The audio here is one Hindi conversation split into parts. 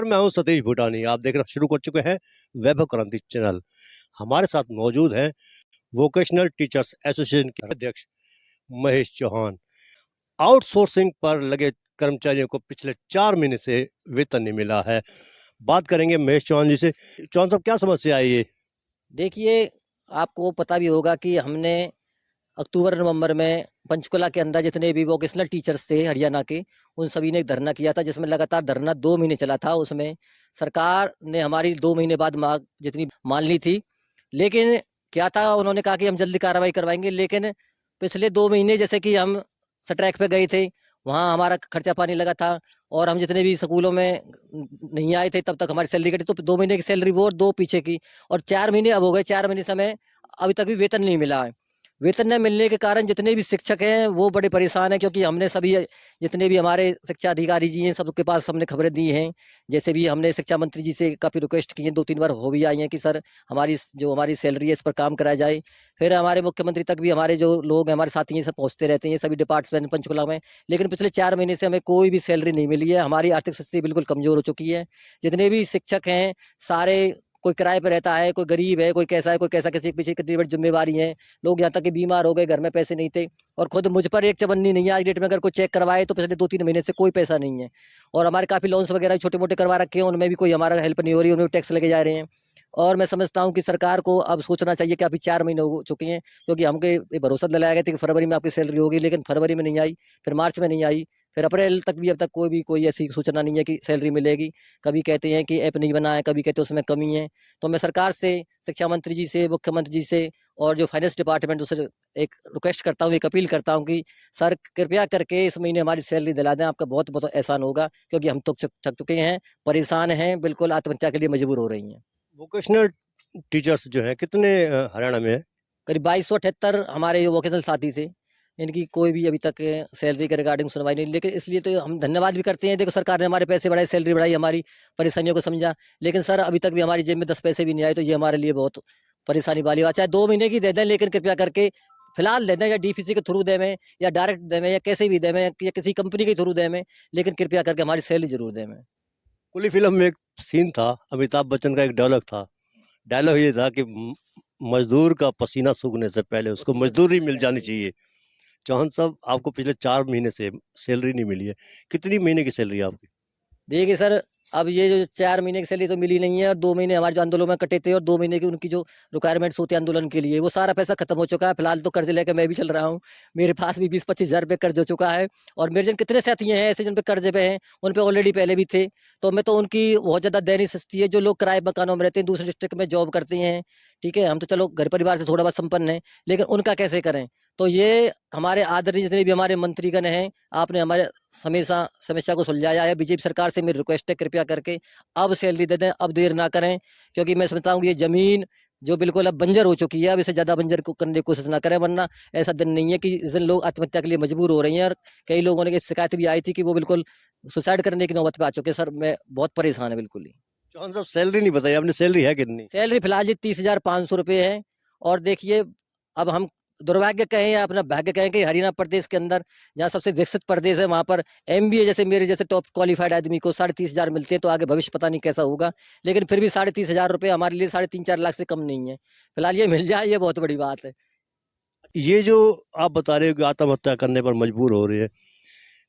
नमस्कार, मैं हूं सतीश भूटानी। आप देखना शुरू कर चुके हैं वैभव क्रांति चैनल। हमारे साथ मौजूद हैं वोकेशनल टीचर्स एसोसिएशन के अध्यक्ष महेश चौहान। आउटसोर्सिंग पर लगे कर्मचारियों को पिछले 4 महीने से वेतन नहीं मिला है। बात करेंगे महेश चौहान जी से। चौहान साहब, क्या समस्या है ये? देखिए, आपको पता भी होगा कि हमने अक्टूबर नवंबर में पंचकुला के अंदर जितने भी वोकेशनल टीचर्स थे हरियाणा के, उन सभी ने एक धरना किया था, जिसमें लगातार धरना 2 महीने चला था। उसमें सरकार ने हमारी 2 महीने बाद मांग जितनी मान ली थी, लेकिन क्या था, उन्होंने कहा कि हम जल्दी कार्रवाई करवाएंगे। लेकिन पिछले 2 महीने जैसे कि हम स्ट्राइक पे गए थे, वहाँ हमारा खर्चा पानी लगा था, और हम जितने भी स्कूलों में नहीं आए थे तब तक हमारी सैलरी कटी। तो 2 महीने की सैलरी वो और 2 पीछे की, और 4 महीने अब हो गए। 4 महीने समय अभी तक भी वेतन नहीं मिला है। वेतन न मिलने के कारण जितने भी शिक्षक हैं वो बड़े परेशान हैं, क्योंकि हमने सभी जितने भी हमारे शिक्षा अधिकारी जी हैं सबके पास हमने खबरें दी हैं। जैसे भी हमने शिक्षा मंत्री जी से काफ़ी रिक्वेस्ट की है, 2-3 बार हो भी आई हैं कि सर हमारी सैलरी है इस पर काम कराया जाए। फिर हमारे मुख्यमंत्री तक भी हमारे जो लोग हैं, हमारे साथी हैं, सब पहुँचते रहते हैं सभी डिपार्टमेंट पंचकुला में। लेकिन पिछले 4 महीने से हमें कोई भी सैलरी नहीं मिली है। हमारी आर्थिक स्थिति बिल्कुल कमज़ोर हो चुकी है। जितने भी शिक्षक हैं सारे, कोई किराए पे रहता है, कोई गरीब है, कोई कैसा है, कोई कैसा, किसी के पीछे कितनी बड़ी जिम्मेवारी है। लोग यहाँ तक कि बीमार हो गए, घर में पैसे नहीं थे, और खुद मुझ पर एक चवन्नी नहीं है आज डेट में। अगर कोई चेक करवाए तो पिछले 2-3 महीने से कोई पैसा नहीं है। और हमारे काफ़ी लोन्स वगैरह छोटे मोटे करवा रखे हैं, उनमें भी कोई हमारा हेल्प नहीं हो रही, उनमें टैक्स लगे जा रहे हैं। और मैं समझता हूँ कि सरकार को अब सोचना चाहिए कि अभी 4 महीने हो चुके हैं, क्योंकि हमको ये भरोसा दिलाया गया था कि फरवरी में आपकी सैलरी होगी, लेकिन फरवरी में नहीं आई, फिर मार्च में नहीं आई, फिर अप्रैल तक भी अब तक कोई ऐसी सूचना नहीं है कि सैलरी मिलेगी। कभी कहते हैं कि ऐप नहीं बना है, कभी कहते हैं उसमें कमी है। तो मैं सरकार से, शिक्षा मंत्री जी से, मुख्यमंत्री जी से, और जो फाइनेंस डिपार्टमेंट, उससे एक रिक्वेस्ट करता हूँ, एक अपील करता हूँ कि सर कृपया करके इस महीने हमारी सैलरी दिला दें। आपका बहुत बहुत एहसान होगा, क्योंकि हम तो थक चुके हैं, परेशान हैं, बिल्कुल आत्महत्या के लिए मजबूर हो रही हैं। वोकेशनल टीचर्स जो हैं कितने हरियाणा में है? करीब 2278 हमारे जो वोकेशनल साथी थे, इनकी कोई भी अभी तक सैलरी के रिगार्डिंग सुनवाई नहीं। लेकिन इसलिए तो हम धन्यवाद भी करते हैं, देखो सरकार ने हमारे पैसे बढ़ाए, सैलरी बढ़ाई, हमारी परेशानियों को समझा। लेकिन सर अभी तक भी हमारी जेब में 10 पैसे भी नहीं आए, तो ये हमारे लिए बहुत परेशानी वाली बात। चाहे 2 महीने की दे दें, लेकिन कृपया करके फिलहाल दे दें, या डीपीसी के थ्रू दें, या डायरेक्ट दें, या कैसे भी दें, या किसी कंपनी के थ्रू दें, लेकिन कृपया करके हमारी सैलरी जरूर दें। कुली फिल्म में एक सीन था, अमिताभ बच्चन का एक डायलॉग था। डायलॉग ये था कि मजदूर का पसीना सूखने से पहले उसको मजदूरी मिल जानी चाहिए। चौहान साहब, आपको पिछले 4 महीने से सैलरी नहीं मिली है। कितनी महीने की सैलरी है आपकी? देखिए सर, अब ये जो 4 महीने की सैलरी तो मिली नहीं है, और 2 महीने हमारे जो आंदोलन में कटे थे, और 2 महीने की उनकी जो रिक्वायरमेंट्स होती है आंदोलन के लिए, वो सारा पैसा खत्म हो चुका है। फिलहाल तो कर्ज लेकर मैं भी चल रहा हूँ। मेरे पास भी 20-25 हज़ार रुपये कर्ज हो चुका है। और मेरे जन कितने साथी हैं ऐसे जिन पे कर्ज पे हैं, उन पे ऑलरेडी पहले भी थे। तो मैं तो उनकी बहुत ज़्यादा दैनी सस्ती है, जो लोग किराए मकानों में रहते हैं, दूसरे डिस्ट्रिक्ट में जॉब करते हैं। ठीक है, हम तो चलो घर परिवार से थोड़ा बहुत संपन्न है, लेकिन उनका कैसे करें? तो ये हमारे आदरणीय जितने भी हमारे मंत्रीगण हैं, आपने हमारे हमेशा समस्या को सुलझाया है। बीजेपी सरकार से मेरी रिक्वेस्ट है, कृपया करके अब सैलरी दे दें, अब देर ना करें। क्योंकि मैं समझता हूँ कि ये ज़मीन जो बिल्कुल अब बंजर हो चुकी है, अब इसे ज़्यादा बंजर को करने की कोशिश ना करें, वरना ऐसा दिन नहीं है कि इस दिन लोग आत्महत्या के लिए मजबूर हो रही हैं। और कई लोगों ने शिकायत भी आई थी कि वो बिल्कुल सुसाइड करने की नौबत पे आ चुके हैं। सर मैं बहुत परेशान है बिल्कुल ही। चौहान साहब, सैलरी नहीं बताई आपने, सैलरी है कितनी? सैलरी फिलहाल जी 30,500 रुपये है। और देखिए, अब हम दुर्भाग्य कहें या अपना भाग्य कहें कि हरियाणा प्रदेश के अंदर, जहाँ सबसे विकसित प्रदेश है, वहाँ पर एमबीए जैसे मेरे जैसे टॉप क्वालिफाइड आदमी को 30,500 मिलते हैं, तो आगे भविष्य पता नहीं कैसा होगा। लेकिन फिर भी 30,500 रुपये हमारे लिए 3.5-4 लाख से कम नहीं है। फिलहाल ये मिल जाए, ये बहुत बड़ी बात है। ये जो आप बता रहे हो कि आत्महत्या करने पर मजबूर हो रही है,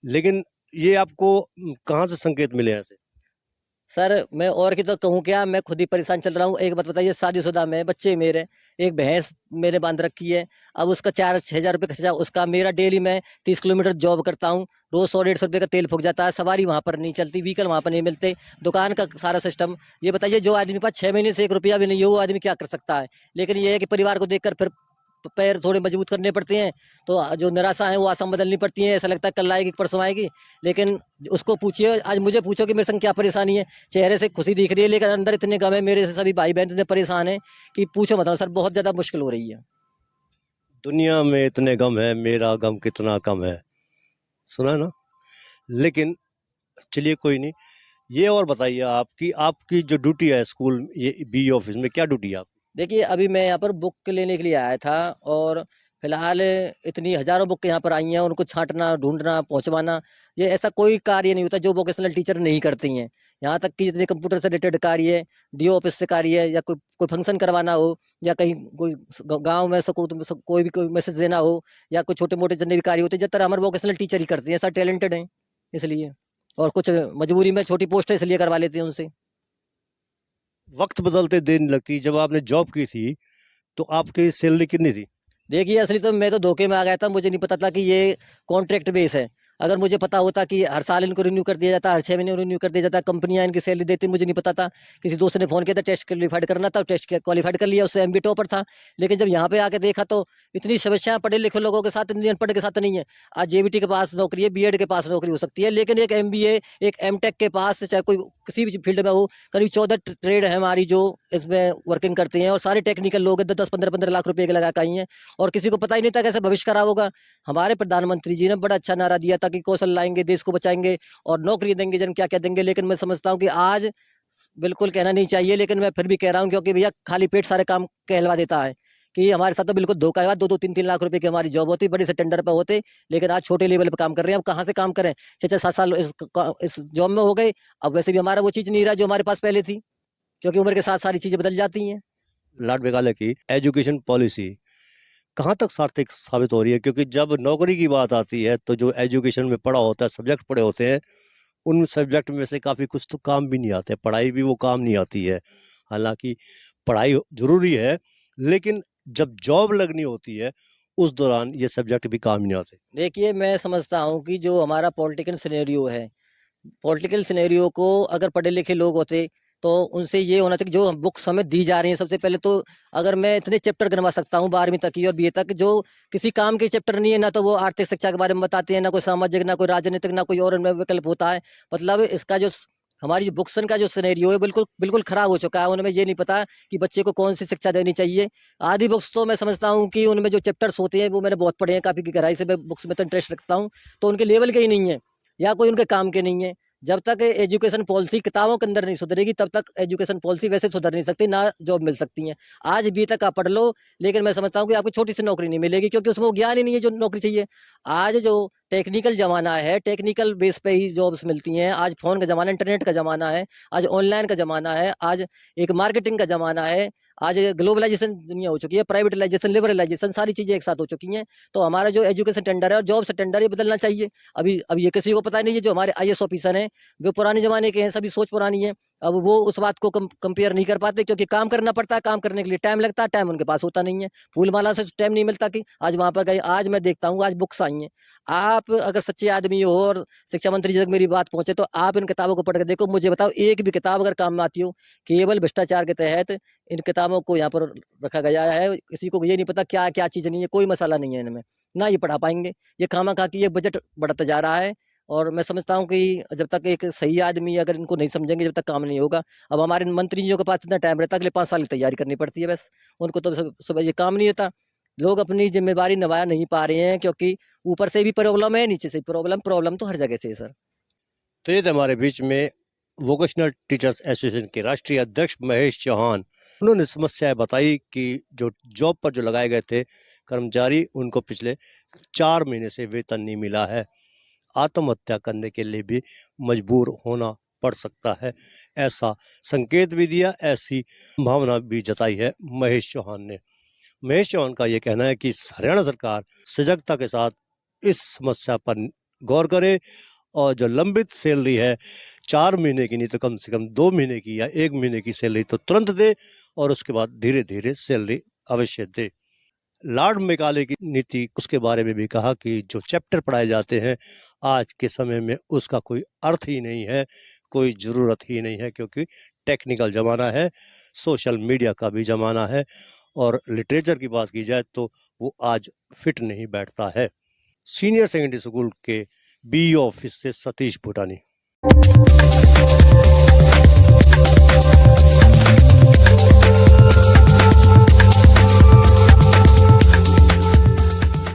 लेकिन ये आपको कहाँ से संकेत मिले ऐसे? सर मैं और की तो कहूँ क्या, मैं खुद ही परेशान चल रहा हूँ। एक बात बताइए, शादीशुदा मैं, बच्चे मेरे, एक भैंस मेरे बांध रखी है। अब उसका 4-6 हज़ार रुपये खर्चा, उसका मेरा डेली मैं 30 किलोमीटर जॉब करता हूँ, रोज 100-150 रुपये का तेल फूक जाता है। सवारी वहाँ पर नहीं चलती, व्हीकल वहाँ पर नहीं मिलते, दुकान का सारा सिस्टम। ये बताइए, जो आदमी के पास 6 महीने से 1 रुपया भी नहीं हो, वो आदमी क्या कर सकता है? लेकिन ये है कि परिवार को देखकर फिर पैर थोड़े मजबूत करने पड़ते हैं। तो जो निराशा है वो आशा में बदलनी पड़ती है। ऐसा लगता है कल आएगी परसों आएगी, लेकिन उसको पूछिए, आज मुझे पूछो कि मेरे संग क्या परेशानी है। चेहरे से खुशी दिख रही है, लेकिन अंदर इतने गम है, मेरे से सभी भाई बहन इतने परेशान हैं कि पूछो मत सर, बहुत ज़्यादा मुश्किल हो रही है। दुनिया में इतने गम है, मेरा गम कितना कम है। सुना ना? लेकिन चलिए, कोई नहीं। ये और बताइए, आपकी आपकी जो ड्यूटी है स्कूल, ये बी ऑफिस में क्या ड्यूटी है आपकी? देखिए, अभी मैं यहाँ पर बुक लेने के लिए आया था, और फिलहाल इतनी हज़ारों बुक यहाँ पर आई हैं, उनको छाँटना, ढूँढना, पहुँचवाना, ये ऐसा कोई कार्य नहीं होता जो वोकेशनल टीचर नहीं करती हैं। यहाँ तक कि जितने कंप्यूटर से रिलेटेड कार्य है, डीओ ऑफिस से कार्य है, या कोई फंक्शन करवाना हो, या कहीं कोई गांव में कोई भी कोई मैसेज देना हो, या कोई छोटे मोटे जितने भी कार्य होते हैं, ज्यादातर हमारे वोकेशनल टीचर ही करते हैं, ऐसा टैलेंटेड है इसलिए। और कुछ मजबूरी में छोटी पोस्ट है इसलिए करवा लेते हैं उनसे। वक्त बदलते देर नहीं लगती। जब आपने जॉब की थी तो आपकी सैलरी कितनी थी? देखिए असली तो मैं तो धोखे में आ गया था, मुझे नहीं पता था कि ये कॉन्ट्रैक्ट बेस है। अगर मुझे पता होता कि हर साल इनको रिन्यू कर दिया जाता, हर 6 महीने रिन्यू कर दिया जाता, कंपनियां इनकी सैलरी देती, मुझे नहीं पता था। किसी दोस्त ने फोन किया था, टेस्ट क्वालिफाइड करना था, टेस्ट क्वालिफाइड कर लिया, उससे एमबी टॉपर था। लेकिन जब यहाँ पे आके देखा तो इतनी समस्याएं पढ़े लिखे लोगों के साथ, इतनी अनपढ़ के साथ नहीं है। आज जेबीटी के पास नौकरी है, बीएड के पास नौकरी हो सकती है, लेकिन एक एमबीए, एक एमटेक के पास, चाहे कोई किसी भी फील्ड में हो, करीब 14 ट्रेड है हमारी जो इसमें वर्किंग करते हैं, और सारे टेक्निकल लोग 10-15 लाख रुपए के लगा के आई हैं, और किसी को पता ही नहीं था कैसे भविष्य खराब होगा। हमारे प्रधानमंत्री जी ने बड़ा अच्छा नारा दिया था कि कौशल लाएंगे, देश को बचाएंगे और नौकरी देंगे, जन क्या क्या देंगे। लेकिन मैं समझता हूँ कि आज बिल्कुल कहना नहीं चाहिए, लेकिन मैं फिर भी कह रहा हूँ, क्योंकि भैया खाली पेट सारे काम कहलवा देता है कि हमारे साथ तो बिल्कुल धोखा है। 2-2, 3-3 लाख रुपए की हमारी जॉब होती, बड़े से टेंडर पे होते, लेकिन आज छोटे लेवल पे काम कर रहे हैं। अब कहाँ से काम करें? 6-7 साल इस जॉब में हो गए, अब वैसे भी हमारा वो चीज नहीं रहा जो हमारे पास पहले थी, क्योंकि उम्र के साथ सारी चीजें बदल जाती हैं। लॉर्ड मेघालय की एजुकेशन पॉलिसी कहाँ तक सार्थक साबित हो रही है? क्योंकि जब नौकरी की बात आती है तो जो एजुकेशन में पढ़ा होता है, सब्जेक्ट पढ़े होते हैं, उन सब्जेक्ट में से काफ़ी कुछ तो काम भी नहीं आते, पढ़ाई भी वो काम नहीं आती है। हालांकि पढ़ाई ज़रूरी है, लेकिन जब जॉब लगनी होती है उस दौरान ये सब्जेक्ट भी काम नहीं आते। देखिए मैं समझता हूँ कि जो हमारा पॉलिटिकल सिनेरियो है, पॉलिटिकल सिनेरियो को अगर पढ़े लिखे लोग होते तो उनसे ये होना चाहिए कि जो बुक्स हमें दी जा रही हैं, सबसे पहले तो अगर मैं इतने चैप्टर गिनवा सकता हूँ 12वीं तक की और बीए तक, जो किसी काम के चैप्टर नहीं है, ना तो वो आर्थिक शिक्षा के बारे में बताते हैं, ना कोई सामाजिक, ना कोई राजनीतिक, ना कोई और उनमें विकल्प होता है। मतलब इसका जो हमारी जो बुक्सन का जो सिनेरियो है बिल्कुल बिल्कुल खराब हो चुका है। उनमें ये नहीं पता कि बच्चे को कौन सी शिक्षा देनी चाहिए। आधी बुक्स तो मैं समझता हूँ कि उनमें जो चैप्टर्स होते हैं वो मैंने बहुत पढ़े हैं, काफ़ी गहराई से मैं बुक्स में तो इंटरेस्ट रखता हूँ, तो उनके लेवल के ही नहीं है या कोई उनके काम के नहीं है। जब तक एजुकेशन पॉलिसी किताबों के अंदर नहीं सुधरेगी, तब तक एजुकेशन पॉलिसी वैसे सुधर नहीं सकती, ना जॉब मिल सकती है। आज बी तक आप पढ़ लो, लेकिन मैं समझता हूँ कि आपको छोटी सी नौकरी नहीं मिलेगी, क्योंकि उसमें वो ज्ञान ही नहीं है जो नौकरी चाहिए। आज जो टेक्निकल जमाना है, टेक्निकल बेस पे ही जॉब्स मिलती हैं। आज फोन का जमाना, इंटरनेट का जमाना है, आज ऑनलाइन का जमाना है, आज एक मार्केटिंग का जमाना है, आज ग्लोबलाइजेशन दुनिया हो चुकी है, प्राइवेटाइजेशन, लिबरलाइजेशन, सारी चीजें एक साथ हो चुकी हैं। तो हमारा जो एजुकेशन टेंडर है और जॉब से टेंडर ये बदलना चाहिए। अभी ये किसी को पता नहीं है। जो हमारे आईएएस ऑफिसर हैं वो पुराने जमाने के हैं, सभी सोच पुरानी है। अब वो उस बात को कंपेयर नहीं कर पाते, क्योंकि काम करना पड़ता है, काम करने के लिए टाइम लगता है, टाइम उनके पास होता नहीं है। फूल माला से टाइम नहीं मिलता कि आज वहां पर गए। आज मैं देखता हूँ आज बुक्स आई हैं। आप अगर सच्चे आदमी हो और शिक्षा मंत्री जी तक मेरी बात पहुंचे, तो आप इन किताबों को पढ़ के देखो, मुझे बताओ एक भी किताब अगर काम में आती हो। केवल भ्रष्टाचार के तहत इन किताबों को यहाँ पर रखा गया है। किसी को ये नहीं पता क्या क्या चीज़ नहीं है, कोई मसाला नहीं है इनमें, ना ये पढ़ा पाएंगे। ये खामा-खा की ये बजट बढ़ता जा रहा है, और मैं समझता हूँ कि जब तक एक सही आदमी अगर इनको नहीं समझेंगे, जब तक काम नहीं होगा। अब हमारे मंत्री जी के पास इतना टाइम रहता है, अगले 5 साल की तैयारी करनी पड़ती है बस। उनको तो सुबह ये काम नहीं होता। लोग अपनी जिम्मेदारी निभा नहीं पा रहे हैं, क्योंकि ऊपर से भी प्रॉब्लम है, नीचे से भी प्रॉब्लम तो हर जगह से है सर। तो ये थे हमारे बीच में वोकेशनल टीचर्स एसोसिएशन के राष्ट्रीय अध्यक्ष महेश चौहान। उन्होंने समस्याएं बताई कि जो जॉब पर जो लगाए गए थे कर्मचारी, उनको पिछले 4 महीने से वेतन नहीं मिला है। आत्महत्या करने के लिए भी मजबूर होना पड़ सकता है, ऐसा संकेत भी दिया, ऐसी भावना भी जताई है महेश चौहान ने। महेश चौहान का ये कहना है कि हरियाणा सरकार सजगता के साथ इस समस्या पर गौर करे और जो लंबित सैलरी है 4 महीने की नहीं तो कम से कम 2 महीने की या 1 महीने की सैलरी तो तुरंत दे, और उसके बाद धीरे धीरे सैलरी अवश्य दे। लॉर्ड मेघालय की नीति उसके बारे में भी कहा कि जो चैप्टर पढ़ाए जाते हैं आज के समय में उसका कोई अर्थ ही नहीं है, कोई ज़रूरत ही नहीं है, क्योंकि टेक्निकल ज़माना है, सोशल मीडिया का भी ज़माना है, और लिटरेचर की बात की जाए तो वो आज फिट नहीं बैठता है। सीनियर सेकेंडरी स्कूल के बीईओ ऑफिस से सतीश भूटानी।